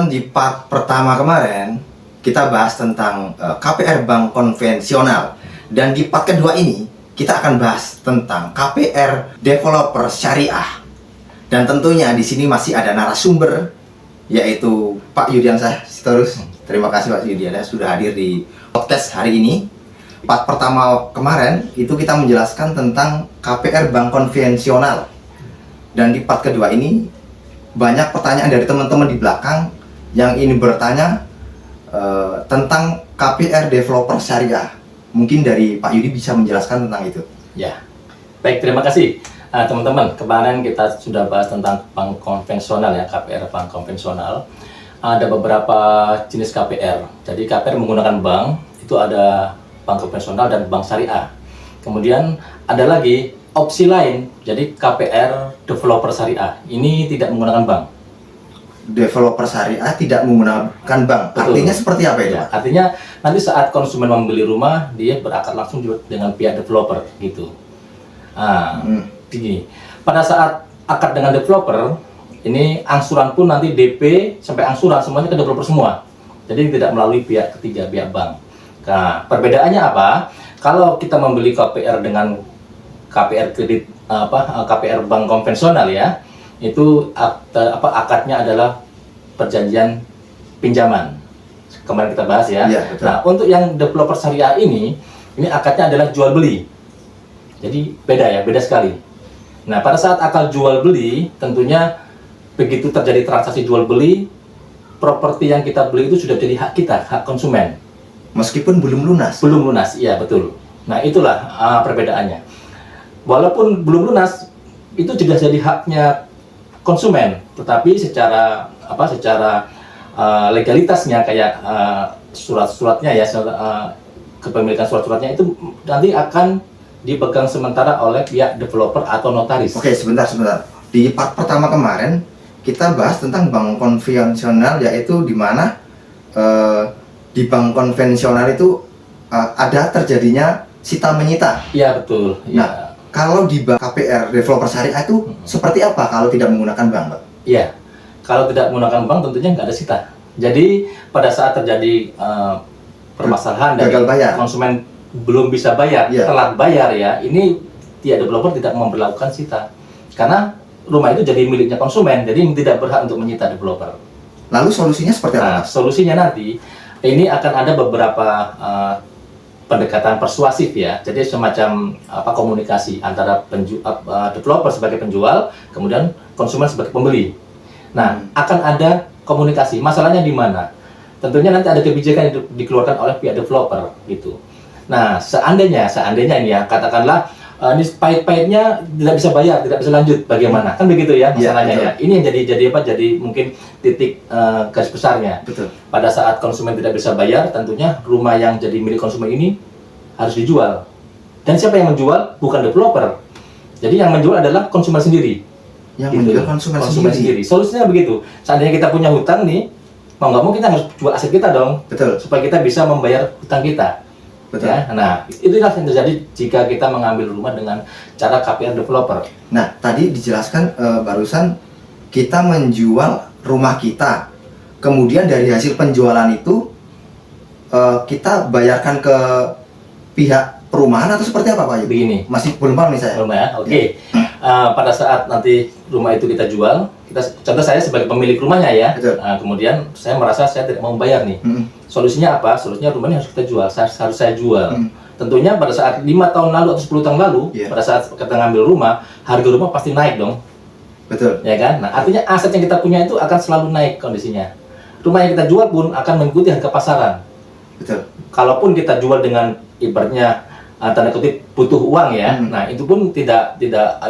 teman-teman, di part pertama kemarin kita bahas tentang KPR bank konvensional, dan di part kedua ini kita akan bahas tentang KPR developer syariah. Dan tentunya di sini masih ada narasumber, yaitu Pak Yudiansyah Sitorus. Terima kasih Pak Yudiansyah sudah hadir di podcast hari ini. Part pertama kemarin itu kita menjelaskan tentang KPR bank konvensional, dan di part kedua ini banyak pertanyaan dari teman-teman di belakang yang ingin bertanya tentang KPR developer syariah. Mungkin dari Pak Yudi bisa menjelaskan tentang itu. Ya, baik, terima kasih teman-teman. Kemarin kita sudah bahas tentang bank konvensional ya, KPR bank konvensional. Ada beberapa jenis KPR. Jadi KPR menggunakan bank, itu ada bank konvensional dan bank syariah. Kemudian ada lagi opsi lain, jadi KPR developer syariah. Ini tidak menggunakan bank. Developer syariah tidak menggunakan bank. Betul. Artinya seperti apa itu? Ya, artinya nanti saat konsumen membeli rumah, dia berakad langsung juga dengan pihak developer gitu. Gini, pada saat akad dengan developer, ini angsuran pun nanti DP sampai angsuran semuanya ke developer semua. Jadi tidak melalui pihak ketiga, pihak bank. Nah, perbedaannya apa? Kalau kita membeli KPR dengan KPR kredit KPR bank konvensional ya, itu akadnya adalah perjanjian pinjaman. Kemarin kita bahas ya. Ya, betul. Nah, untuk yang developer syariah ini akadnya adalah jual beli. Jadi beda sekali. Nah, pada saat akad jual beli, tentunya begitu terjadi transaksi jual beli, properti yang kita beli itu sudah jadi hak kita, hak konsumen. Meskipun belum lunas. Belum lunas, iya betul. Nah, itulah perbedaannya. Walaupun belum lunas, itu sudah jadi haknya konsumen, tetapi secara legalitasnya kayak surat-suratnya ya, kepemilikan surat-suratnya itu nanti akan dipegang sementara oleh pihak developer atau notaris. Oke, sebentar. Di part pertama kemarin kita bahas tentang bank konvensional, yaitu di mana di bank konvensional itu ada terjadinya sita menyita. Iya betul. Nah, Ya. kalau di bank KPR developer syariah itu seperti apa kalau tidak menggunakan bank, Pak? Iya, kalau tidak menggunakan bank tentunya nggak ada sita. Jadi pada saat terjadi permasalahan dari Gagal bayar. konsumen belum bisa bayar, Iya. telat bayar ya, ini pihak developer tidak memberlakukan sita. Karena rumah itu jadi miliknya konsumen, jadi tidak berhak untuk menyita developer. Lalu solusinya seperti apa, Nah, Pak? solusinya nanti ini akan ada beberapa pendekatan persuasif ya. Jadi semacam komunikasi antara developer sebagai penjual, kemudian konsumen sebagai pembeli. Nah, akan ada komunikasi. Masalahnya di mana? Tentunya nanti ada kebijakan yang dikeluarkan oleh pihak developer gitu. Nah, seandainya ini ya, katakanlah ini pahit-pahitnya tidak bisa bayar, tidak bisa lanjut, bagaimana? Kan begitu ya masalahnya ya. Ini yang jadi mungkin titik garis besarnya. Betul. Pada saat konsumen tidak bisa bayar, tentunya rumah yang jadi milik konsumen ini harus dijual. Dan siapa yang menjual? Bukan developer. Jadi yang menjual adalah konsumen sendiri. Yang menjual konsumen sendiri. Solusinya begitu. Seandainya kita punya hutang nih, mau nggak mau kita harus jual aset kita dong. Betul. Supaya kita bisa membayar hutang kita. Betul. Ya? Nah, itulah yang terjadi jika kita mengambil rumah dengan cara KPR developer. Nah, tadi dijelaskan barusan kita menjual rumah kita, kemudian dari hasil penjualan itu kita bayarkan ke pihak perumahan atau seperti apa, Pak? Begini, Masih belum paham nih saya. rumah ya, oke. Pada saat nanti rumah itu kita jual, contoh saya sebagai pemilik rumahnya ya. Betul. Kemudian saya merasa saya tidak mau bayar nih. Solusinya apa? Solusinya rumah ini harus kita jual, harus saya jual. Tentunya pada saat 5 tahun lalu atau 10 tahun lalu, pada saat kita ngambil rumah, harga rumah pasti naik dong. Betul. Ya kan? Nah, artinya aset yang kita punya itu akan selalu naik kondisinya. Rumah yang kita jual pun akan mengikuti harga pasaran. Betul. Kalaupun kita jual dengan ibaratnya tanda kutip butuh uang ya, nah itu pun tidak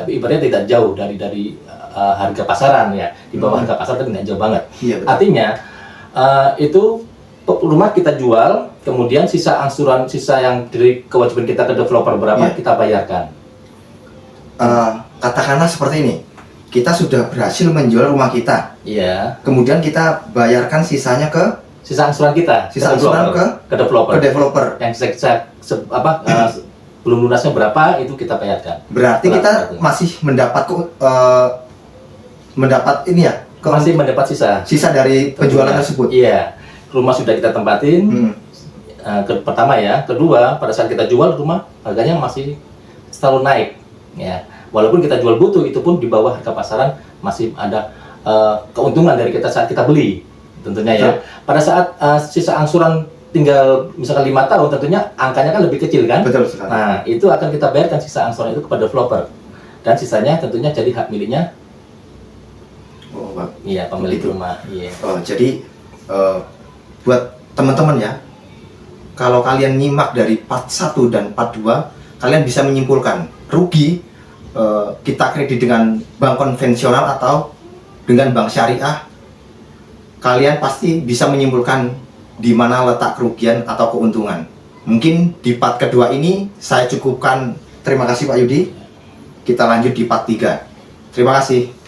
ibaratnya tidak jauh dari harga pasaran ya, di bawah harga pasar itu tidak jauh banget. Iya, betul. Artinya itu rumah kita jual, kemudian sisa angsuran, sisa yang dari kewajiban kita ke developer berapa kita bayarkan. Katakanlah seperti ini, kita sudah berhasil menjual rumah kita, Iya. kemudian kita bayarkan sisanya ke Sisa angsuran kita Sisa angsuran ke developer. developer. Yang belum lunasnya berapa itu kita bayarkan. Berarti kita masih mendapat ini ya, masih mendapat sisa dari penjualan tersebut. Iya, rumah sudah kita tempatin. Pertama ya, kedua pada saat kita jual rumah harganya masih selalu naik ya. Walaupun kita jual butuh itu pun di bawah harga pasaran masih ada keuntungan dari kita saat kita beli tentunya ya. Pada saat sisa angsuran tinggal misalkan 5 tahun tentunya angkanya kan lebih kecil kan. Betul sekali. Nah itu akan kita bayarkan sisa angsuran itu kepada developer dan sisanya tentunya jadi hak miliknya iya pemilik rumah. Iya. Jadi buat teman-teman ya, kalau kalian nyimak dari part 1 dan part 2, kalian bisa menyimpulkan rugi kita kredit dengan bank konvensional atau dengan bank syariah. Kalian pasti bisa menyimpulkan di mana letak kerugian atau keuntungan. Mungkin di part kedua ini saya cukupkan. Terima kasih Pak Yudi. Kita lanjut di part 3. Terima kasih.